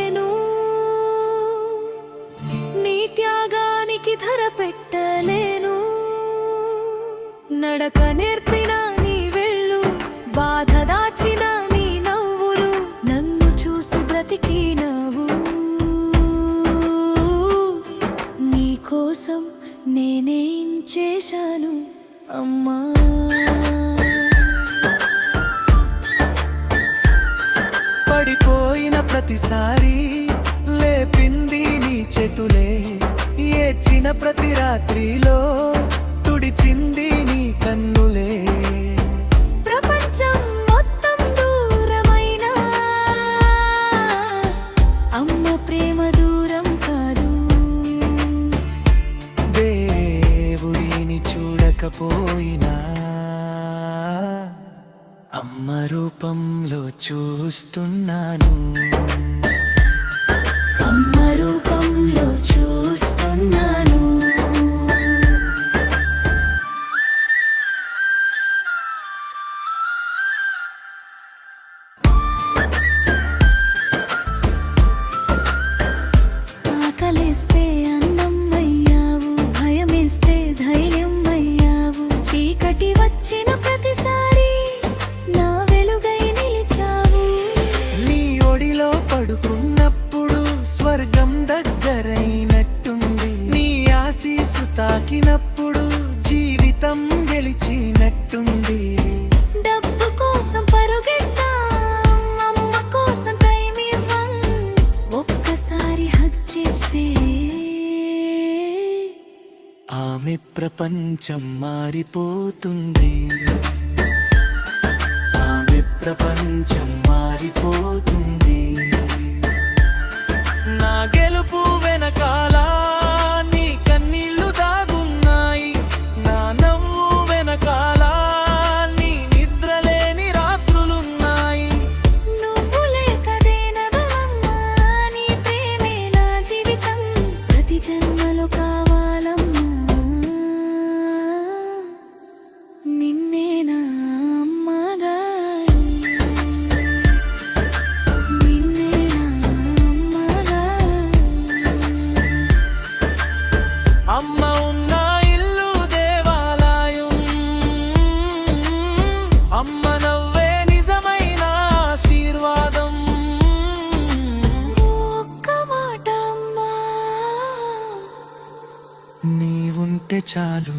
లేను, నీ త్యాగానికి ధర పెట్టలేను. నడక నేర్పిన నీ వెళ్ళు, బాధ దాచిన నీ నవ్వులు, నన్ను చూసి బ్రతికినవు. నీ కోసం నేనేం చేశాను అమ్మా? పడిపోయిన ప్రతిసారి లేపింది నీ చేతులే, ఏడ్చిన ప్రతి రాత్రిలో తుడిచింది నీ కన్నులే. ప్రపంచం మొత్తం దూరమైనా అమ్మ ప్రేమ దూరం కాదు. దేవుడిని చూడకపోయినా అమ్మ రూపంలో చూస్తున్నాను. అమ్మ రూపంలో చూస్తున్నాను. ఆకలిస్తే అన్నం అయ్యావు, భయమేస్తే ధైర్యం అయ్యావు. చీకటి వచ్చిన ప్రతిసారి నా వెలుగై నిలిచావు. నీ ఒడిలో పడుకున్నప్పుడు స్వర్గం దగ్గరైనట్టుంది. నీ ఆశీసు తాకినప్పుడు జీవితం గెలిచినట్టుంది. డబ్బు కోసం పరుగెట్టాం, అమ్మ కోసం టైం ఇవ్వం. ఒక్కసారి హగ్ చేస్తే ఆమె ప్రపంచం మారిపోతుంది. ఆమె ప్రపంచం మారిపోతుంది. నా గెలుపు వెనకాల నీ కన్నీళ్లు దాగున్నాయి. నా నవ్వు వెనకాల నీ నిద్రలేని రాత్రులున్నాయి. నువ్వు లేకదేనవమ్మా, నీ ప్రేమే నా జీవితం. ప్రతి జన్మలో కావాలమ్మా, నిన్నే నా అమ్మగా, నిన్నే నా అమ్మగా. అమ్మ ఉన్న ఇల్లు దేవాలయం. అమ్మ నవ్వే నిజమైన ఆశీర్వాదం. ఒక్క మాట అమ్మా, నీవుంటే చాలు.